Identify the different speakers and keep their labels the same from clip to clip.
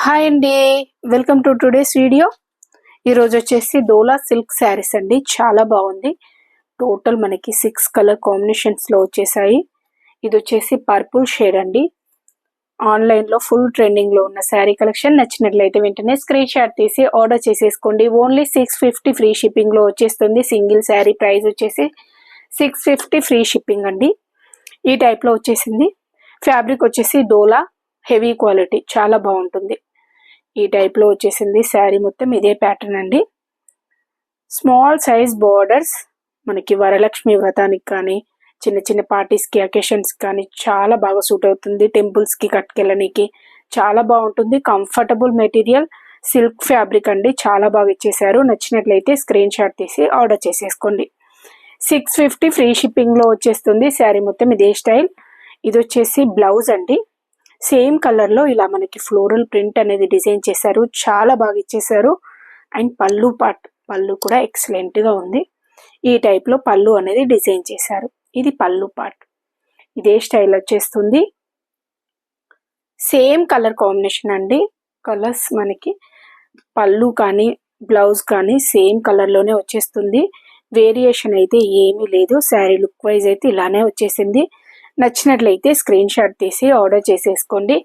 Speaker 1: Hi అండి, welcome to today's video. ఈరోజు వచ్చేసి డోలా సిల్క్ శారీస్ అండి. చాలా బాగుంది. టోటల్ మనకి 6 కలర్ కాంబినేషన్స్లో వచ్చేసాయి. ఇది వచ్చేసి పర్పుల్ షేడ్ అండి. ఆన్లైన్లో ఫుల్ ట్రెండింగ్లో ఉన్న శారీ కలెక్షన్. నచ్చినట్లయితే వెంటనే స్క్రీన్ షాట్ తీసి ఆర్డర్ చేసేసుకోండి. ఓన్లీ 650 ఫ్రీ షిప్పింగ్లో వచ్చేస్తుంది. సింగిల్ శారీ ప్రైస్ వచ్చేసి 650 ఫ్రీ షిప్పింగ్ అండి. ఈ టైప్లో వచ్చేసింది. ఫ్యాబ్రిక్ వచ్చేసి డోలా హెవీ క్వాలిటీ, చాలా బాగుంటుంది. ఈ టైప్లో వచ్చేసింది. శారీ మొత్తం ఇదే ప్యాటర్న్ అండి. స్మాల్ సైజ్ బార్డర్స్, మనకి వరలక్ష్మి వ్రతానికి కానీ చిన్న చిన్న పార్టీస్కి అకేషన్స్కి కానీ చాలా బాగా సూట్ అవుతుంది. టెంపుల్స్కి కట్టుకెళ్ళడానికి చాలా బాగుంటుంది. కంఫర్టబుల్ మెటీరియల్, సిల్క్ ఫ్యాబ్రిక్ అండి. చాలా బాగా ఇచ్చేసారు. నచ్చినట్లయితే స్క్రీన్ షాట్ తీసి ఆర్డర్ చేసేసుకోండి. 650 ఫ్రీ షిప్పింగ్లో వచ్చేస్తుంది. శారీ మొత్తం ఇదే స్టైల్. ఇది వచ్చేసి బ్లౌజ్ అండి. సేమ్ కలర్లో ఇలా మనకి ఫ్లోరల్ ప్రింట్ అనేది డిజైన్ చేశారు. చాలా బాగా ఇచ్చేసారు. అండ్ పళ్ళు కూడా ఎక్సలెంట్గా ఉంది. ఈ టైప్లో పళ్ళు అనేది డిజైన్ చేశారు. ఇది పళ్ళు పార్ట్. ఇదే స్టైల్ వచ్చేస్తుంది. సేమ్ కలర్ కాంబినేషన్ అండి. కలర్స్ మనకి పళ్ళు కానీ బ్లౌజ్ కానీ సేమ్ కలర్లోనే వచ్చేస్తుంది. వేరియేషన్ అయితే ఏమీ లేదు. శారీ లుక్ వైజ్ అయితే ఇలానే వచ్చేసింది. నచ్చినట్లయితే స్క్రీన్ షాట్ తీసి ఆర్డర్ చేసేసుకోండి.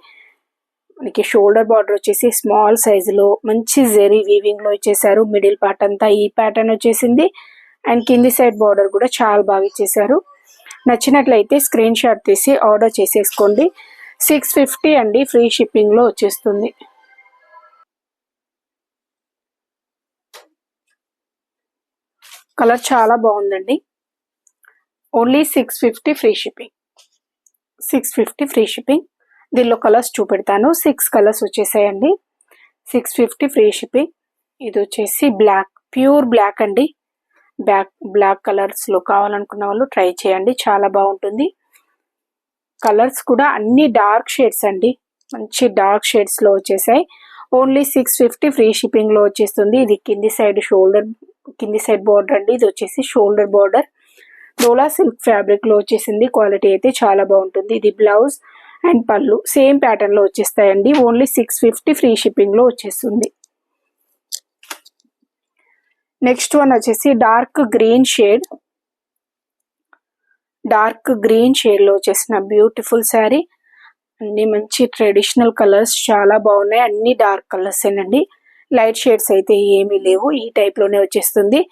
Speaker 1: మనకి షోల్డర్ బార్డర్ వచ్చేసి స్మాల్ సైజులో మంచి జెరీ వీవింగ్లో ఇచ్చేసారు. మిడిల్ పార్ట్ అంతా ఈ ప్యాటర్న్ వచ్చేసింది. అండ్ కింది సైడ్ బార్డర్ కూడా చాలా బాగా ఇచ్చేసారు. నచ్చినట్లయితే స్క్రీన్ షాట్ తీసి ఆర్డర్ చేసేసుకోండి. 650 అండి. ఫ్రీ షిప్పింగ్లో వచ్చేస్తుంది. కలర్ చాలా బాగుందండి. Only 650 free shipping. 650 free shipping. దీనిలో కలర్స్ చూపెడతాను. 6 కలర్స్ వచ్చేసాయండి. 650 free shipping. ఇది వచ్చేసి బ్లాక్, ప్యూర్ బ్లాక్ అండి. బ్లాక్ కలర్స్లో కావాలనుకున్న వాళ్ళు ట్రై చేయండి. చాలా బాగుంటుంది. కలర్స్ కూడా అన్ని డార్క్ షేడ్స్ అండి. మంచి డార్క్ షేడ్స్లో వచ్చేసాయి. ఓన్లీ 650 ఫ్రీ షిప్పింగ్లో వచ్చేస్తుంది. ఇది కింది సైడ్ బార్డర్ అండి. ఇది వచ్చేసి షోల్డర్ బార్డర్. డోలా సిల్క్ ఫ్యాబ్రిక్లో వచ్చేసింది. క్వాలిటీ అయితే చాలా బాగుంటుంది. ఇది బ్లౌజ్ అండ్ పళ్ళు సేమ్ ప్యాటర్న్లో వచ్చేస్తాయండి. ఓన్లీ 650 ఫ్రీ షిప్పింగ్లో వచ్చేస్తుంది. నెక్స్ట్ వన్ వచ్చేసి డార్క్ గ్రీన్ షేడ్లో వచ్చేసిన బ్యూటిఫుల్ శారీ. అన్ని మంచి ట్రెడిషనల్ కలర్స్ చాలా బాగున్నాయి. అన్ని డార్క్ కలర్స్ ఏనండి. లైట్ షేడ్స్ అయితే ఏమీ లేవు. ఈ టైప్లోనే వచ్చేస్తుంది.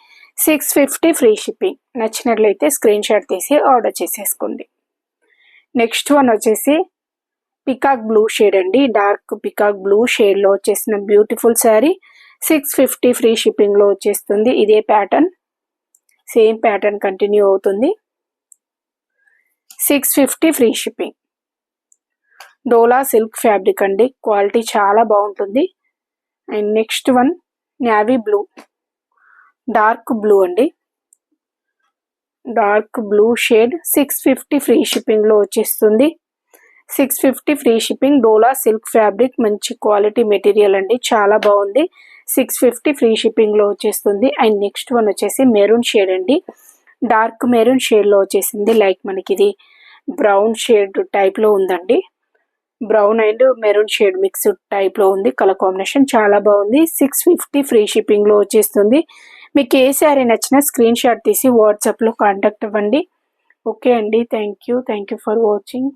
Speaker 1: 650 ఫ్రీ షిప్పింగ్. నచ్చినట్లయితే స్క్రీన్ షాట్ తీసి ఆర్డర్ చేసేసుకోండి. నెక్స్ట్ వన్ వచ్చేసి పికాక్ బ్లూ షేడ్ అండి. డార్క్ పికాక్ బ్లూ షేడ్లో వచ్చేసిన బ్యూటిఫుల్ శారీ. 650 ఫ్రీ షిప్పింగ్లో వచ్చేస్తుంది. ఇదే ప్యాటర్న్, సేమ్ ప్యాటర్న్ కంటిన్యూ అవుతుంది. 650 free shipping. Dola silk fabric అండి. క్వాలిటీ చాలా బాగుంటుంది. And next one navy blue, dark blue అండి. Dark blue shade. 650 ఫ్రీ షిప్పింగ్లో వచ్చేస్తుంది. 650 free shipping. Dola silk fabric, మంచి క్వాలిటీ మెటీరియల్ అండి. చాలా బాగుంది. 650 ఫ్రీ షిప్పింగ్లో వచ్చేస్తుంది. అండ్ నెక్స్ట్ వన్ వచ్చేసి మెరూన్ షేడ్ అండి. డార్క్ మెరూన్ షేడ్లో వచ్చేసింది. లైక్ మనకి ఇది బ్రౌన్ షేడ్ టైప్లో ఉందండి. Brown and maroon shade mixed టైప్లో ఉంది. కలర్ కాంబినేషన్ చాలా బాగుంది. 650 ఫ్రీ షిప్పింగ్లో వచ్చేస్తుంది. మీకు ఏ శారీ నచ్చినా స్క్రీన్ షాట్ తీసి వాట్సాప్లో కాంటాక్ట్ అవ్వండి. ఓకే అండి. Thank you for watching.